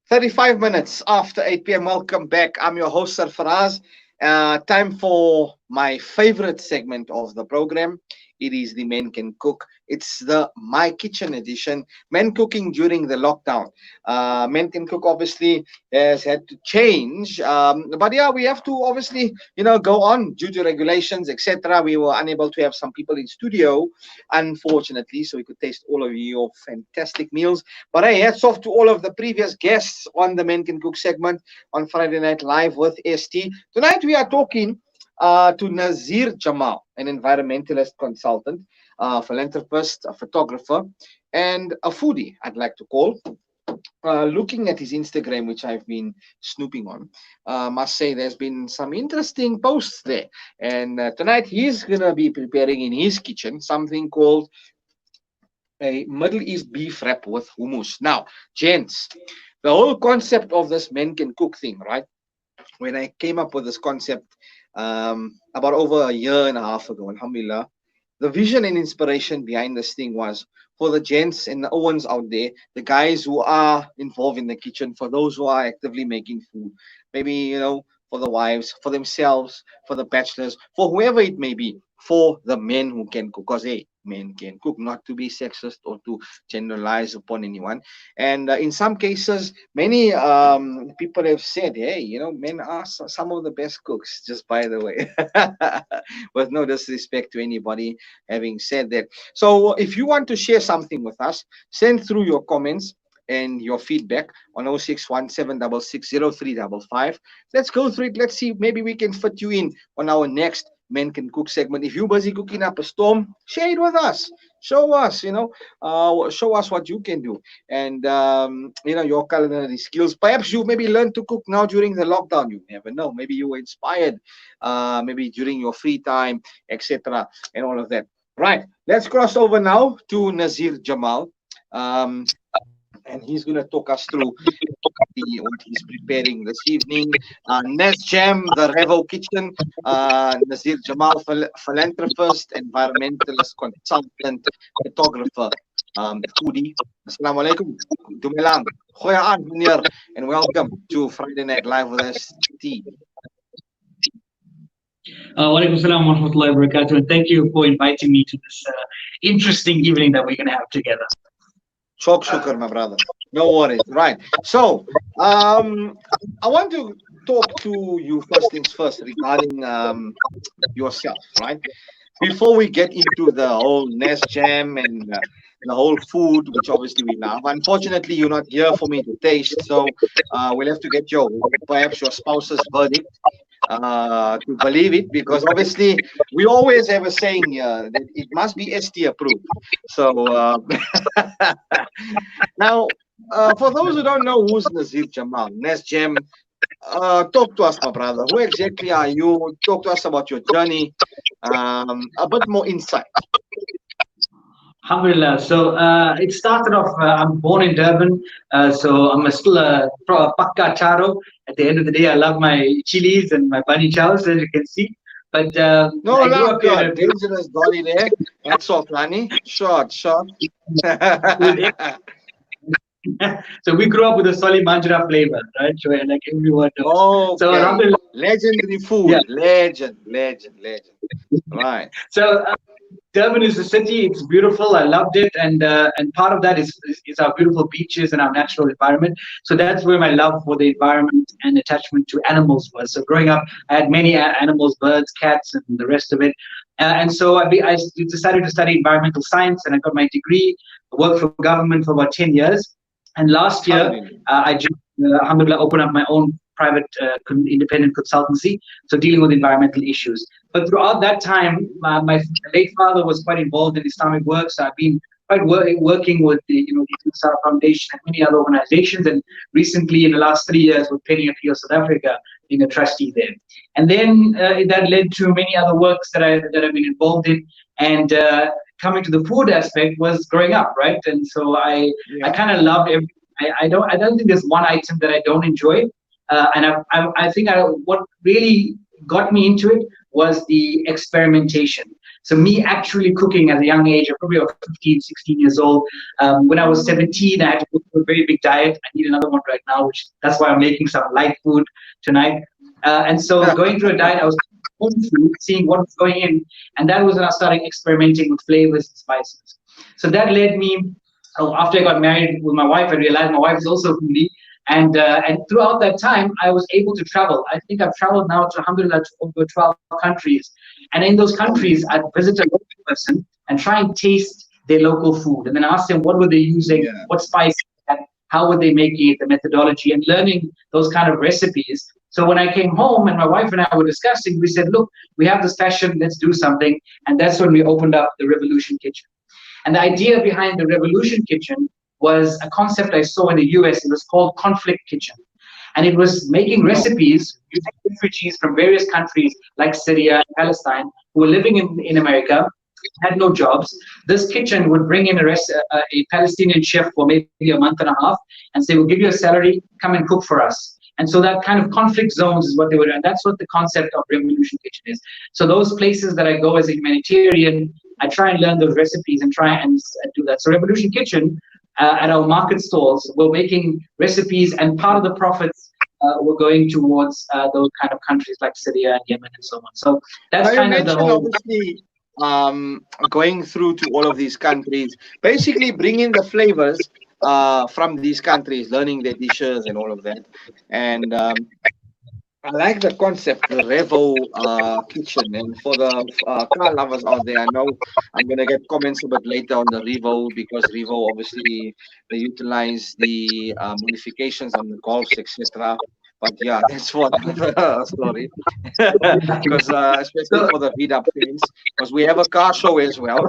35 minutes after 8 p.m. Welcome back. I'm your host, Sarfaraz. Time for my favorite segment of the program. It is the Men Can Cook. It's the My Kitchen edition. Men cooking during the lockdown. Men Can Cook obviously has had to change. But yeah, we have to obviously, go on due to regulations, etc. We were unable to have some people in studio, unfortunately, so we could taste all of your fantastic meals. But hey, hats off to all of the previous guests on the Men Can Cook segment on Friday Night Live with ST. Tonight we are talking to Nazir Jamal, an environmentalist consultant, philanthropist, a photographer, and a foodie, I'd like to call. Looking at his Instagram, which I've been snooping on, must say there's been some interesting posts there. And tonight he's going to be preparing in his kitchen something called a Middle East beef wrap with hummus. Now, gents, the whole concept of this Men Can Cook thing, right? When I came up with this concept about over a year and a half ago, alhamdulillah, the vision and inspiration behind this thing was for the gents and the Owens out there, the guys who are involved in the kitchen, for those who are actively making food, maybe, for the wives, for themselves, for the bachelors, for whoever it may be, for the men who can cook. Because, hey, men can cook, not to be sexist or to generalize upon anyone. And in some cases, many people have said, hey, men are some of the best cooks, just by the way, with no disrespect to anybody having said that. So if you want to share something with us, send through your comments and your feedback on 0617660355. Let's go through it. Let's see, maybe we can fit you in on our next Men Can Cook segment. If you're busy cooking up a storm, share it with us. Show us, show us what you can do. And, your culinary skills. Perhaps you maybe learn to cook now during the lockdown. You never know. Maybe you were inspired, maybe during your free time, etc. and all of that. Right. Let's cross over now to Nazir Jamal. And he's going to talk us through what he's preparing this evening. Naz Jam, the Revo Kitchen, Nazir Jamal, philanthropist, environmentalist, consultant, photographer, foodie. Assalamu alaikum. Dumelang. Goeie aand, meneer, and welcome to Friday Night Live with ST. Walaikum salam wa rahmatullahi wa barakatuh, and thank you for inviting me to this interesting evening that we're going to have together. Chok shukar, my brother. No worries. Right. So, I want to talk to you first things first regarding yourself, right? Before we get into the whole Nest Jam and the whole food, which obviously we love. Unfortunately, you're not here for me to taste, so we'll have to get perhaps your spouse's verdict to believe it, because obviously we always have a saying here that it must be ST approved. So now, for those who don't know who's Nazir Jamal, Naz Jam, talk to us, my brother. Who exactly are you? Talk to us about your journey, a bit more insight. Alhamdulillah. So it started off, I'm born in Durban, so I'm still a Pakka Charo. At the end of the day, I love my chilies and my bunny chows, as you can see. But no, love God, dangerous dolly there. That's all, Lani. Short. So we grew up with a Soli Manjra flavor, right? So like everyone knows. Oh, so legendary food. Yeah. Legend. Right. So Durban is a city. It's beautiful. I loved it, and part of that is our beautiful beaches and our natural environment. So that's where my love for the environment and attachment to animals was. So growing up, I had many animals, birds, cats, and the rest of it. And so I decided to study environmental science, and I got my degree. I worked for government for about 10 years. And last year, I just, alhamdulillah, opened up my own private independent consultancy, so dealing with environmental issues. But throughout that time, my late father was quite involved in Islamic work, so I've been quite working with the Islam Foundation and many other organizations, and recently in the last 3 years with Penny Appeal South Africa, being a trustee there. And then that led to many other works that I've been involved in, and coming to the food aspect was growing up, right? And so I kind of loved everything. I don't think there's one item that I don't enjoy. And I think what really got me into it was the experimentation. So me actually cooking at a young age, probably about 15, 16 years old. When I was 17, I had to go through a very big diet. I need another one right now, which that's why I'm making some light food tonight. And so going through a diet, I was home food, seeing what was going in. And that was when I started experimenting with flavors and spices. So that led me, after I got married with my wife, I realized my wife is also foodie. And throughout that time, I was able to travel. I think I've traveled now to, alhamdulillah, to over 12 countries. And in those countries, I'd visit a local person and try and taste their local food. And then ask them what were they using, what spices, how were they making it, the methodology, and learning those kind of recipes. So when I came home and my wife and I were discussing, we said, look, we have this passion, let's do something. And that's when we opened up the Revolution Kitchen. And the idea behind the Revolution Kitchen was a concept I saw in the US. It was called Conflict Kitchen. And it was making recipes using refugees from various countries like Syria and Palestine who were living in America, had no jobs. This kitchen would bring in a Palestinian chef for maybe a month and a half and say, we'll give you a salary, come and cook for us. And so that kind of conflict zones is what they were doing. And that's what the concept of Revolution Kitchen is. So those places that I go as a humanitarian, I try and learn those recipes and try and do that. So Revolution Kitchen, at our market stalls, we're making recipes, and part of the profits were going towards those kind of countries like Syria and Yemen and so on. So that's kind of the whole. Obviously, going through to all of these countries, basically bringing the flavors from these countries, learning their dishes and all of that. And I like the concept, the Revo kitchen. And for the car lovers out there, I know I'm going to get comments a bit later on the Revo, because Revo, obviously, they utilize the modifications on the Golfs, etc. But yeah, that's for another story. Because especially for the VW fans, because we have a car show as well.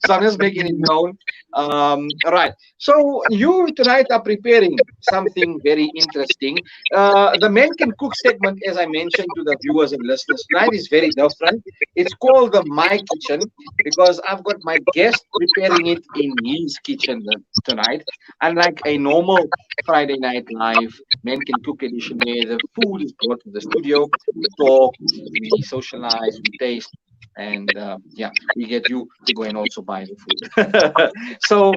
So I'm just making it known. Right. So you tonight are preparing something very interesting. The Men Can Cook segment, as I mentioned to the viewers and listeners tonight, is very different. It's called the My Kitchen, because I've got my guest preparing it in his kitchen tonight. Unlike a normal Friday Night Live Men Can Cook edition, where the food is brought to the studio, we talk, we socialize, we taste, and yeah, we get you to go and also buy the food. So,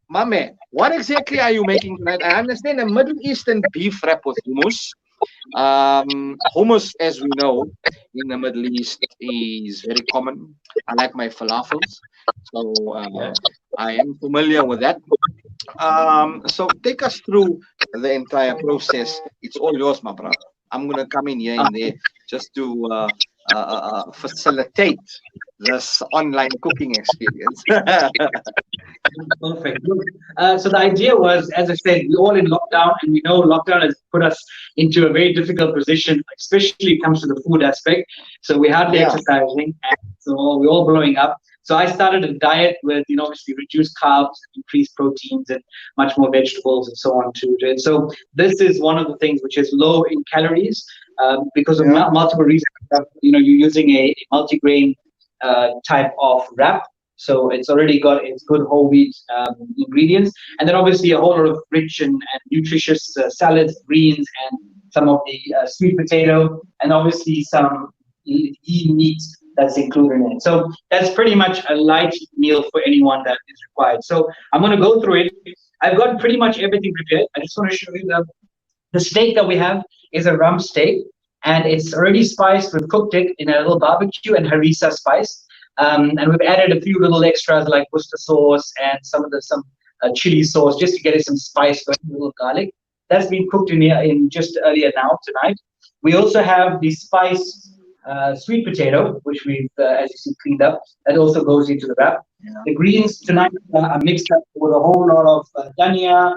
Mame, what exactly are you making tonight? I understand a Middle Eastern beef wrap with hummus. Hummus, as we know, in the Middle East is very common. I like my falafels, so I am familiar with that. So take us through the entire process. It's all yours, my brother. I'm gonna come in here and there just to facilitate this online cooking experience. Perfect. So the idea was, as I said, we're all in lockdown, and we know lockdown has put us into a very difficult position, especially when it comes to the food aspect. So we're hardly exercising, and so we're all blowing up. So I started a diet with, obviously reduced carbs, increased proteins, and much more vegetables and so on to it. So this is one of the things which is low in calories because of multiple reasons. You're using a multigrain type of wrap. So it's already got its good whole wheat ingredients. And then obviously a whole lot of rich and nutritious salads, greens, and some of the sweet potato, and obviously some lean meat that's included in it. So that's pretty much a light meal for anyone that is required. So I'm going to go through it. I've got pretty much everything prepared. I just want to show you the steak that we have is a rump steak, and it's already spiced with cooked it in a little barbecue and harissa spice. And we've added a few little extras like Worcester sauce and some chili sauce just to get it some spice, with a little garlic. That's been cooked in here just earlier now tonight. We also have the spiced sweet potato, which we've, as you see, cleaned up. That also goes into the wrap. Yeah. The greens tonight are mixed up with a whole lot of dhania,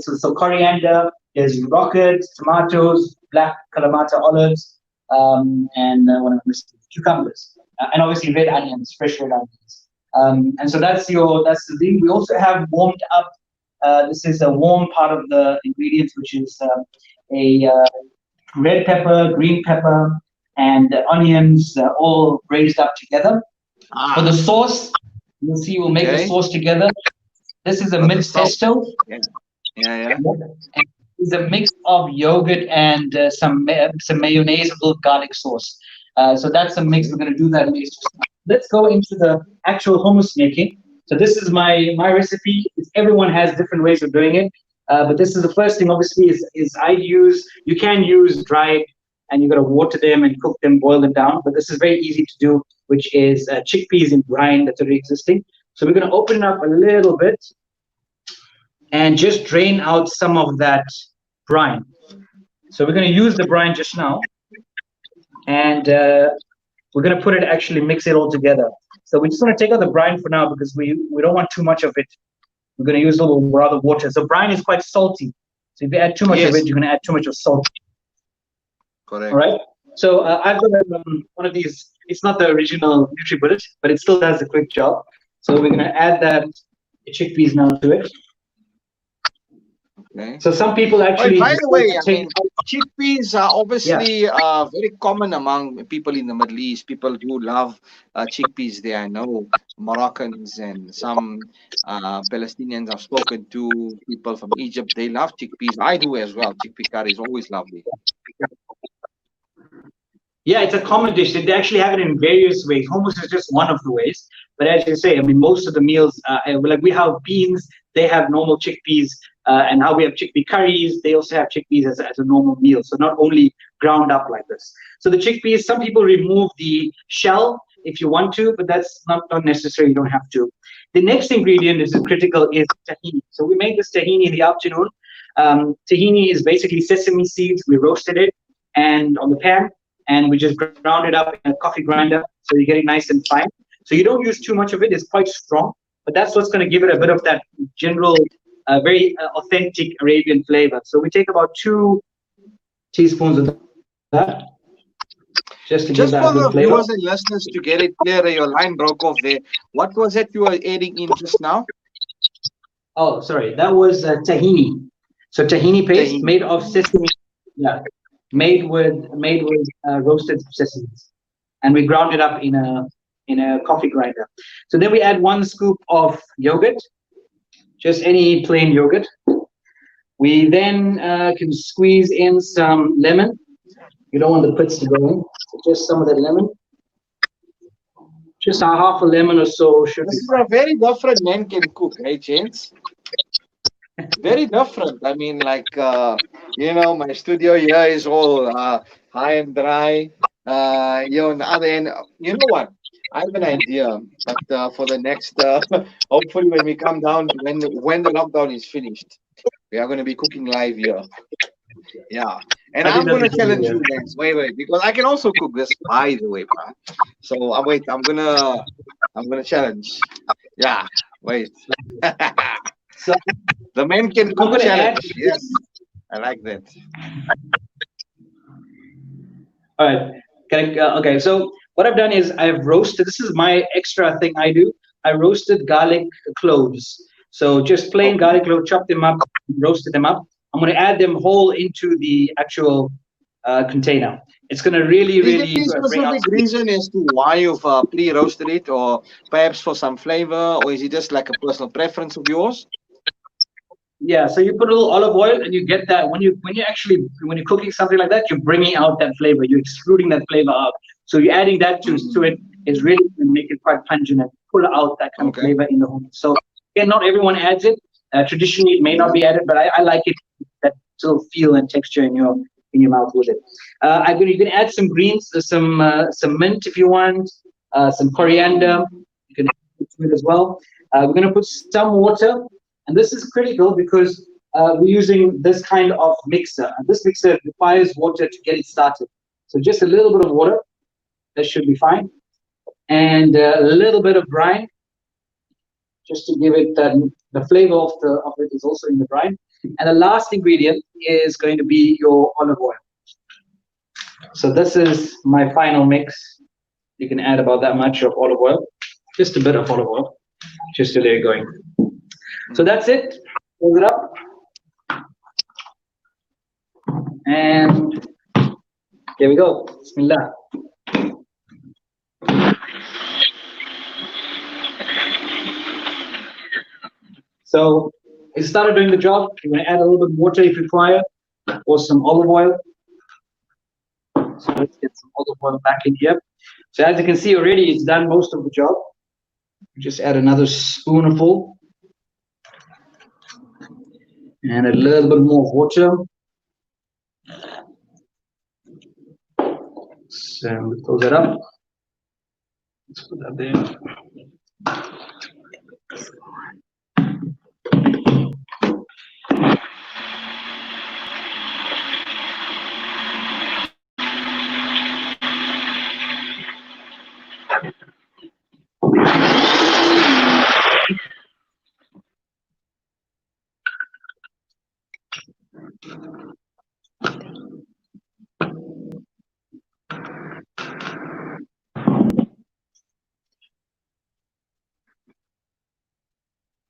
so coriander, there's rocket, tomatoes, black kalamata olives, and what am I missing? Cucumbers, and obviously red onions, fresh red onions. And so that's the thing. We also have warmed up. This is a warm part of the ingredients, which is a red pepper, green pepper, and onions all braised up together. For the sauce, you'll see we'll make the sauce together. This is a minced pesto. Yeah. And it's a mix of yogurt and some mayonnaise, a little garlic sauce. So that's a mix. We're going to do that mix. Let's go into the actual hummus making. So this is my recipe. Everyone has different ways of doing it, but this is the first thing. Obviously, is I use. You can use dried, and you got to water them and cook them, boil them down. But this is very easy to do, which is chickpeas in brine that's already existing. So we're going to open it up a little bit and just drain out some of that brine. So we're going to use the brine just now, and we're going to put it, actually mix it all together. So we just want to take out the brine for now because we don't want too much of it. We're going to use a little rather water. So brine is quite salty. So if you add too much of it, you're going to add too much of salt. Correct. All right. So I've got one of these. It's not the original NutriBullet, but it still does a quick job. So we're going to add the chickpeas now to it. Okay. So some people actually. By the way, I mean, chickpeas are obviously very common among people in the Middle East. People do love chickpeas there. I know Moroccans and some Palestinians I've spoken to, people from Egypt, they love chickpeas. I do as well. Chickpea curry is always lovely. Yeah, it's a common dish. They actually have it in various ways. Hummus is just one of the ways. But as you say, I mean, most of the meals, like we have beans, they have normal chickpeas, and how we have chickpea curries, they also have chickpeas as a normal meal. So not only ground up like this. So the chickpeas, some people remove the shell if you want to, but that's not necessary. You don't have to. The next ingredient is critical is tahini. So we made this tahini in the afternoon. Tahini is basically sesame seeds. We roasted it and on the pan, and we just ground it up in a coffee grinder, so you get it nice and fine. So you don't use too much of it. It's quite strong, but that's what's going to give it a bit of that general, very authentic Arabian flavor. So we take about 2 teaspoons of that. Just to give that for a good the flavor. viewers and listeners to get it clear, your line broke off there. What was it you were adding in just now? Oh, sorry, that was tahini. So tahini paste made of sesame. Yeah, made with roasted sesame, and we ground it up in a coffee grinder. So then we add 1 scoop of yogurt, just any plain yogurt. We then can squeeze in some lemon. You don't want the pits to go in, so just some of that lemon. Just a half a lemon or so should be. This is a very different man can cook, right, gents? Very different. I mean, like, you know, my studio here is all high and dry. You know, on the other end, you know what? I have an idea, but for the next, hopefully when we come down, when the lockdown is finished, we are going to be cooking live here. Yeah, and I'm going to challenge you guys. Wait, because I can also cook this, by the way, bro. So wait, I'm gonna challenge. Yeah, wait. So the man can cook challenge. Yes, I like that. All right. Okay, so what I've done is I've roasted. This is my extra thing I do. I roasted garlic cloves. So just plain garlic cloves, chopped them up, roasted them up. I'm going to add them whole into the actual container. It's going to really. Is there any specific reason as to why you've pre-roasted it, or perhaps for some flavor, or is it just like a personal preference of yours? Yeah, so you put a little olive oil, and you get that when you're cooking something like that, you're bringing out that flavor. You're extruding that flavor out. So you're adding that to it is really going to make it quite pungent and pull out that kind of flavor in the hummus. So again, not everyone adds it. Traditionally, it may not be added, but I like it, that sort of feel and texture in your mouth with it. You can add some greens, some mint if you want, some coriander. You can add it as well. We're going to put some water, and this is critical because we're using this kind of mixer, and this mixer requires water to get it started. So just a little bit of water, that should be fine, and a little bit of brine, just to give it the flavor of it is also in the brine. And the last ingredient is going to be your olive oil. So this is my final mix. You can add about that much of olive oil, just a bit of olive oil, just to get it going. So that's it. Close it up. And here we go. Bismillah. So it started doing the job. You're going to add a little bit of water if required, or some olive oil. So let's get some olive oil back in here. So as you can see already, it's done most of the job. Just add another spoonful. And a little bit more water. So close it up. Let's put that there.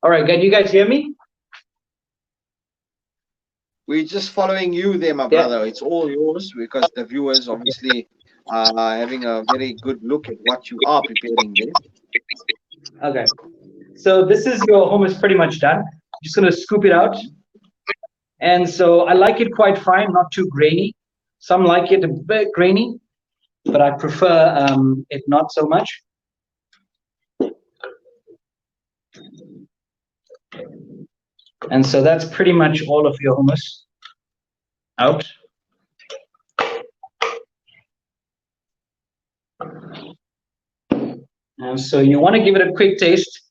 All right, can you guys hear me? We're just following you there, my brother. It's all yours because the viewers obviously are having a very good look at what you are preparing there. Okay. So this is your hummus pretty much done. I'm just going to scoop it out. And so I like it quite fine, not too grainy. Some like it a bit grainy, but I prefer it not so much. And so that's pretty much all of your hummus out. And so you want to give it a quick taste.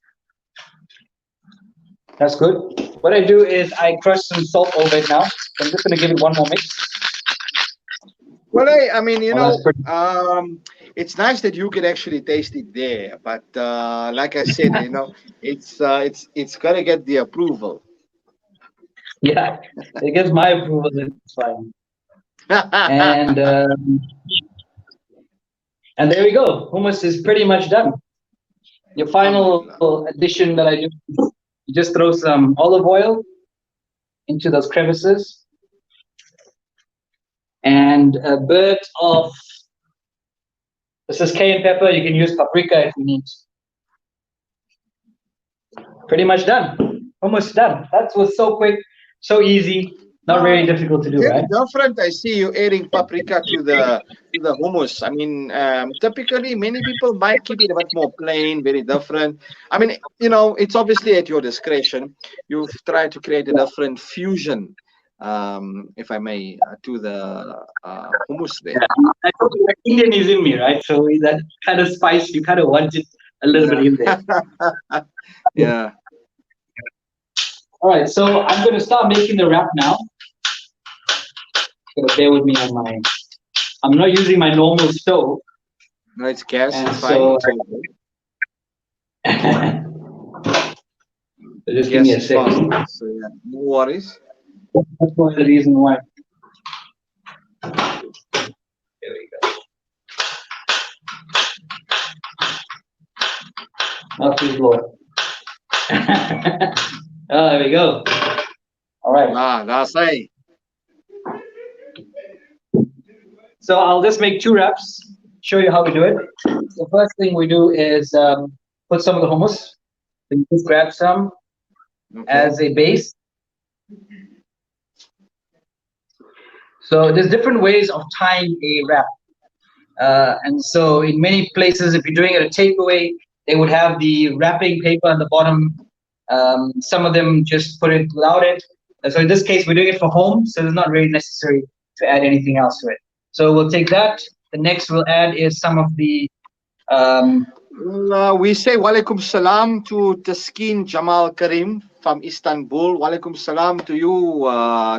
That's good. What I do is I crush some salt over it now. So I'm just going to give it one more mix. Well, I mean, you know, it's nice that you can actually taste it there. But like I said, you know, it's got to get the approval. Yeah, it gets my approval. It's fine. And there we go. Hummus is pretty much done. Your final addition that I do, you just throw some olive oil into those crevices and a bit of, this is cayenne pepper. You can use paprika if you need. Pretty much done. Almost done. That was so quick, so easy. Not very difficult to do, very right? different. I see you adding paprika to the hummus. I mean, typically many people might keep it a bit more plain, very different. I mean, you know, it's obviously at your discretion. You've tried to create a different fusion, if I may, to the hummus there. Yeah. I told you that Indian is in me, right? So that kind of spice, you kind of want it a little bit in there. Yeah. All right, so I'm going to start making the wrap now. Gotta bear with me on my. I'm not using my normal stove. No, it's gas. It's so, fine. So just give me a second. So yeah, no worries. That's one of the reasons why. There we go. Not too low. Oh, there we go. All right. That's right. So I'll just make 2 wraps, show you how we do it. The first thing we do is put some of the hummus. So you just grab some as a base. So there's different ways of tying a wrap. And so in many places, if you're doing it a takeaway, they would have the wrapping paper on the bottom. Some of them just put it without it. And so in this case, we're doing it for home, so it's not really necessary to add anything else to it. So we'll take that. The next we'll add is some of the. We say walaikum salam to Taskin Jamal Karim from Istanbul. Walaikum salam to you,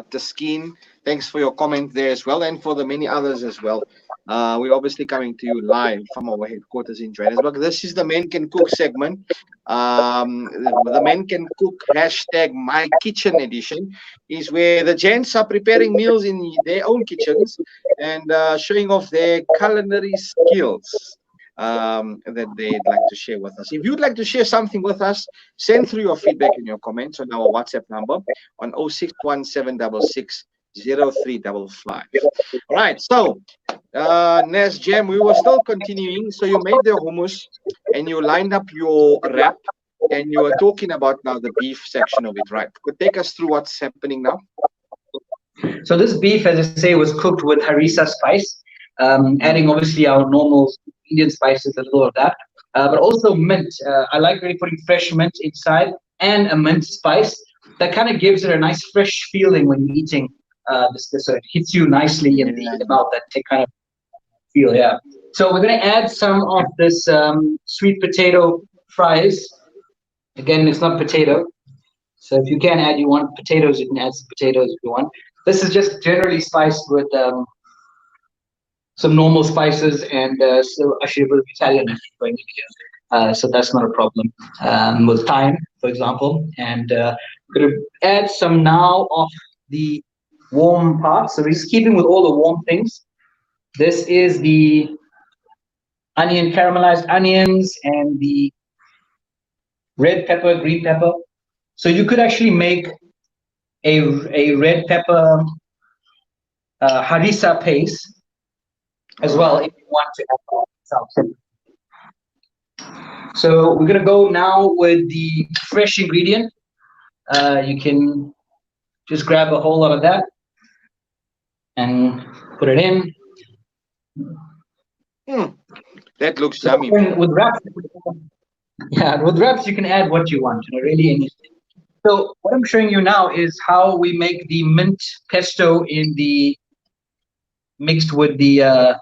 Taskin. Thanks for your comment there as well, and for the many others as well. We're obviously coming to you live from our headquarters in Johannesburg. This is the Men Can Cook segment. The Men Can Cook hashtag My Kitchen edition is where the gents are preparing meals in their own kitchens and showing off their culinary skills that they'd like to share with us. If you'd like to share something with us, send through your feedback and your comments on our WhatsApp number on 061766 0355. All right, so Nes Jam, we were still continuing. So you made the hummus and you lined up your wrap and you were talking about now the beef section of it, right? Could take us through what's happening now? So this beef, as I say, was cooked with harissa spice. Adding obviously our normal Indian spices, a little of that, but also mint. I like really putting fresh mint inside and a mint spice. That kind of gives it a nice fresh feeling when you're eating this. So it hits you nicely in the mouth. That kind of feel, yeah. So we're going to add some of this sweet potato fries. Again, it's not potato. So if you can add, you want potatoes, you can add some potatoes if you want. This is just generally spiced with some normal spices and so actually a bit of Italian going in here. So that's not a problem. With thyme, for example. And we're going to add some now of the warm parts. So we're just keeping with all the warm things. This is the caramelized onions and the red pepper, green pepper. So you could actually make a red pepper harissa paste as well if you want to add some. So we're gonna go now with the fresh ingredient. You can just grab a whole lot of that and put it in. That looks yummy. With wraps, yeah, with wraps you can add what you want, really anything. So what I'm showing you now is how we make the mint pesto in the mixed with the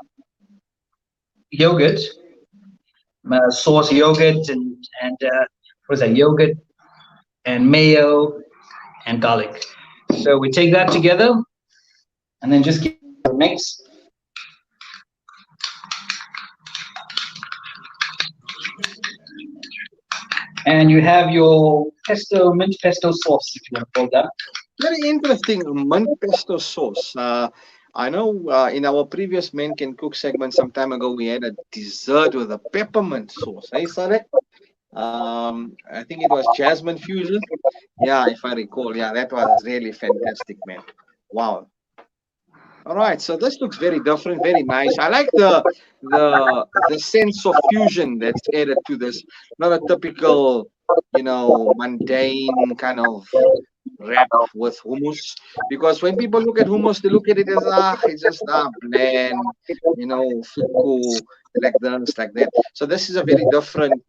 yogurt, sauce yogurt and what is that, yogurt and mayo and garlic. So we take that together and then just give it a mix. And you have your pesto, mint pesto sauce, if you want to call that. Very interesting, mint pesto sauce. I know in our previous Men Can Cook segment some time ago, we had a dessert with a peppermint sauce. Hey, Sarek? I think it was jasmine fusion. Yeah, if I recall. Yeah, that was really fantastic, man. Wow. All right, so this looks very different, very nice. I like the sense of fusion that's added to this. Not a typical, mundane kind of wrap with hummus. Because when people look at hummus, they look at it as it's just bland, fuku, like this, like that. So this is a very different,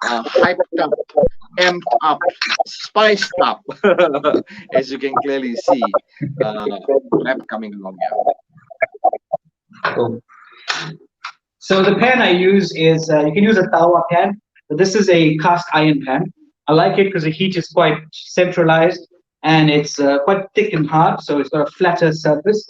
hyped up, amped up, spiced up, as you can clearly see, wrap coming along here. Cool. So the pan I use is, you can use a tawa pan, but this is a cast iron pan. I like it because the heat is quite centralized and it's quite thick and hard, so it's got a flatter surface.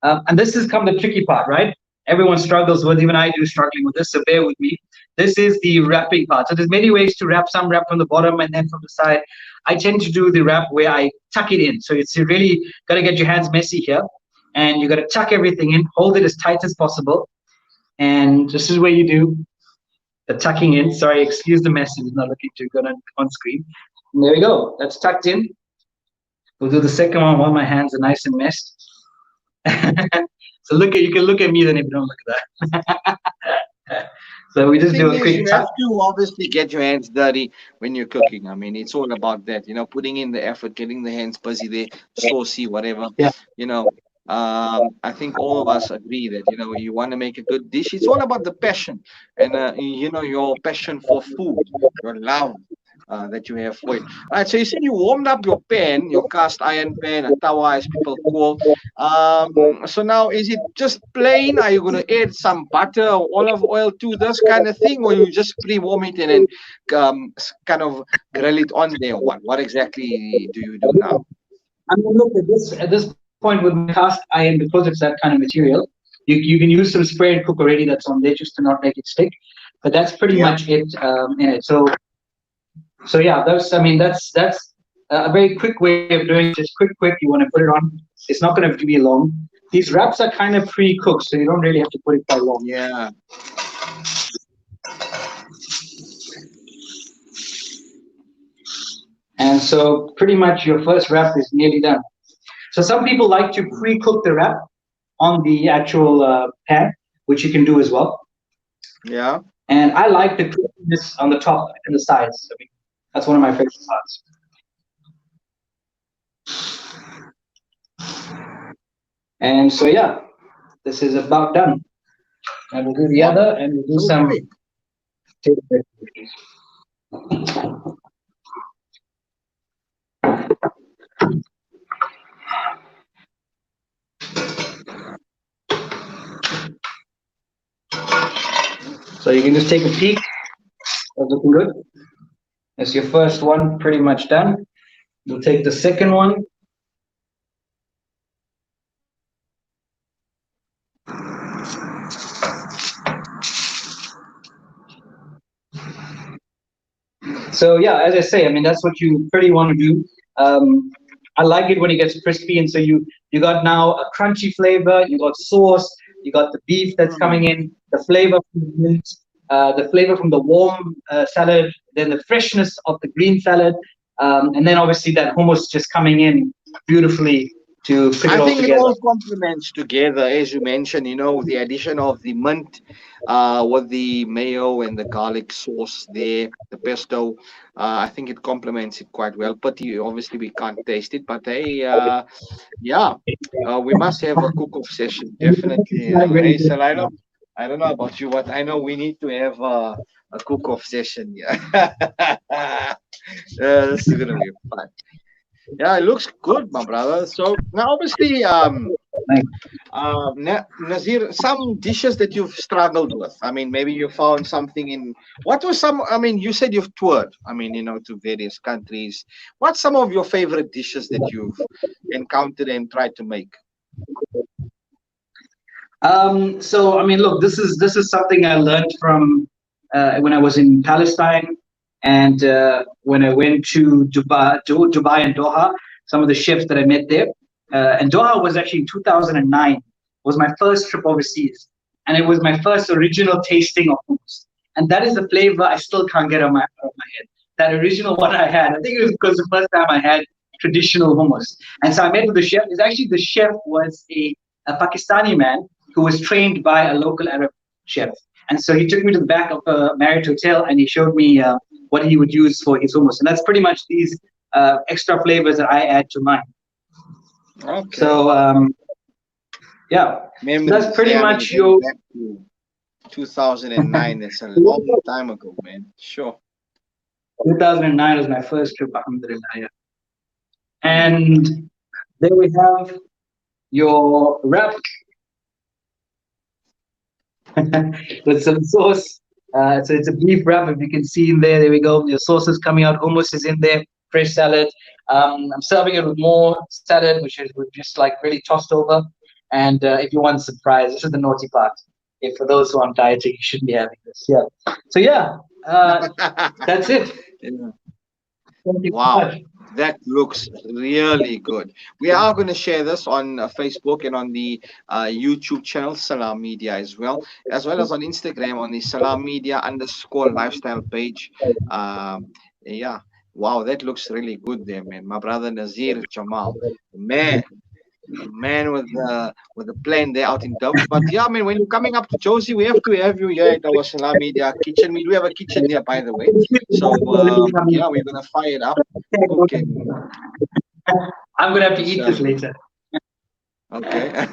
And this is come the tricky part, right? Everyone struggles with, even I do struggling with this, so bear with me. This is the wrapping part. So there's many ways to wrap. Some wrap from the bottom and then from the side. I tend to do the wrap where I tuck it in. So it's really got to get your hands messy here. And you got to tuck everything in, hold it as tight as possible. And this is where you do the tucking in. Sorry, excuse the mess. It's not looking too good on screen. And there we go. That's tucked in. We'll do the second one while my hands are nice and messed. So you can look at me then if you don't look at that. So we just do a quick tuck. You have to obviously get your hands dirty when you're cooking. I mean, it's all about that, putting in the effort, getting the hands busy there, saucy, whatever. Yeah. I think all of us agree that, you want to make a good dish. It's all about the passion and, your passion for food, your love that you have for it. All right, so you said you warmed up your pan, your cast iron pan, a tawa as people call. So now is it just plain? Are you going to add some butter or olive oil to this kind of thing, or you just pre-warm it and then kind of grill it on there? What exactly do you do now? I mean, look at this point with cast iron, because it's that kind of material, you can use some spray and cook already that's on there just to not make it stick. But that's pretty much it in it. So yeah, that's a very quick way of doing it. Just quick. You want to put it on. It's not going to be long. These wraps are kind of pre-cooked, so you don't really have to put it quite long. Yeah. And so pretty much your first wrap is nearly done. So some people like to pre-cook the wrap on the actual pan, which you can do as well. Yeah. And I like the crispiness on the top and the sides. I mean, that's one of my favorite parts. And so yeah, this is about done. And we'll do the Wow. other, and we'll do some. Okay. So you can just take a peek. That's looking good. That's your first one pretty much done. We'll take the second one. So yeah, as I say, I mean that's what you pretty want to do. I like it when it gets crispy, and so you got now a crunchy flavor. You got sauce. You got the beef that's coming Mm. in. The flavor from the mint, the flavor from the warm salad. Then the freshness of the green salad, and then obviously that hummus just coming in beautifully to put it I all think it together. all complements together, as you mentioned, the addition of the mint with the mayo and the garlic sauce there, the pesto. I think it complements it quite well. But obviously, we can't taste it. But hey, yeah, we must have a cook-off session, definitely. Hey, Sal, I don't know about you, but I know we need to have a cook-off session. Yeah, this is gonna be fun. Yeah, it looks good, my brother. So now, obviously, Nazir, some dishes that you've struggled with. I mean, maybe you found something in what was some. I mean, you said you've toured. I mean, to various countries. What's some of your favorite dishes that you've encountered and tried to make? So I mean, look, this is something I learned from when I was in Palestine and when I went to Dubai and Doha. Some of the chefs that I met there, and Doha was actually in 2009. Was my first trip overseas, and it was my first original tasting of hummus. And that is the flavor I still can't get out of my head. That original one I had, I think it was because the first time I had traditional hummus. And so I met with the chef. It's actually the chef was a Pakistani man who was trained by a local Arab chef. And so he took me to the back of a Marriott hotel and he showed me what he would use for his hummus. And that's pretty much these extra flavors that I add to mine. Okay. So yeah, so that's Memories. pretty Yeah, I mean, much going your. back to 2009. That's a long time ago, man. Sure. 2009 was my first trip, alhamdulillah. Yeah. Mm. And there we have your wrap with some sauce. So it's a beef wrap, if you can see in there. There we go. Your sauce is coming out. Hummus is in there. Fresh salad. I'm serving it with more salad, which is we've just like really tossed over. And if you want a surprise, this is the naughty part. If for those who aren't dieting, you shouldn't be having this. Yeah. So yeah, that's it. Yeah. Thank you so Wow, much. that looks really good. We are going to share this on Facebook and on the YouTube channel Salam Media as well as on Instagram on the Salam Media underscore lifestyle page. Yeah, wow, that looks really good there, man. My brother Nazir Jamal, man, a man with the plan there out in Durban. But yeah, I mean, when you're coming up to Josie, we have to have you here at our Salam Media kitchen. We do have a kitchen there, by the way. So yeah, we're gonna fire it up, cook and I'm gonna have to eat serve this you. later. Okay.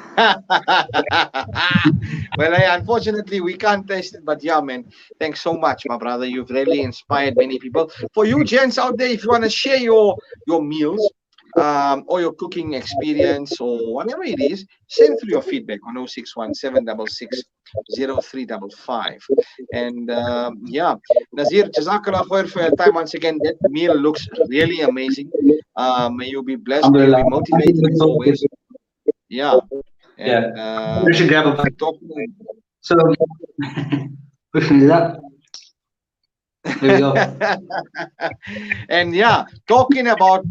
Well, unfortunately, we can't taste it, but yeah, man, thanks so much, my brother. You've really inspired many people. For you gents out there, if you want to share your meals, or your cooking experience, or whatever it is, send through your feedback on 061 766 0355. And yeah, Nazir, Jazakallah khair for your time once again. That meal looks really amazing. May you be blessed. May you Alhamdulillah. be motivated as always. Yeah. Yeah. And We should grab a bite. talking So, Bismillah. There we go. and yeah, talking about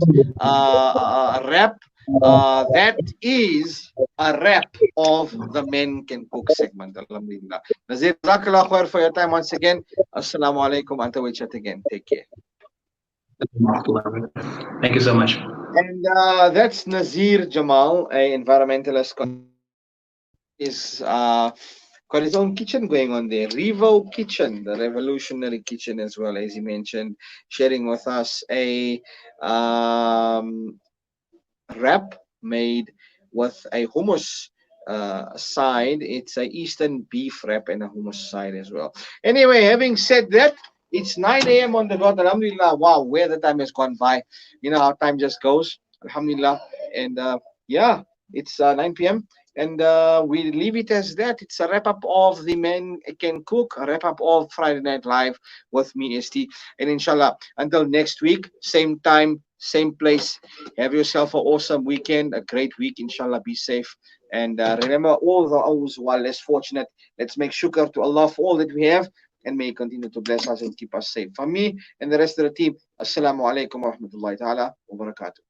rap, that is a wrap of the Men Can Cook segment. Alhamdulillah. Nazir, Jazakallah khair for your time once again. Assalamu alaikum. Until we chat again. Take care. Thank you so much. And that's Nazir Jamal, a environmentalist. Is got his own kitchen going on there, Revo Kitchen, the revolutionary kitchen as well, as he mentioned, sharing with us a wrap made with a hummus side. It's a Eastern beef wrap and a hummus side as well. Anyway, having said that, it's 9 a.m. on the dot. Alhamdulillah. Wow, where the time has gone by. You know how time just goes. Alhamdulillah. And yeah, it's 9 p.m. And we leave it as that. It's a wrap up of The Men Can Cook, a wrap up of Friday Night Live with me, ST. And inshallah, until next week, same time, same place. Have yourself an awesome weekend, a great week. Inshallah, be safe. And remember, all those who are less fortunate, let's make shukr to Allah for all that we have. And may He continue to bless us and keep us safe. For me and the rest of the team, Assalamu alaikum wa rahmatullahi ta'ala wa barakatuh.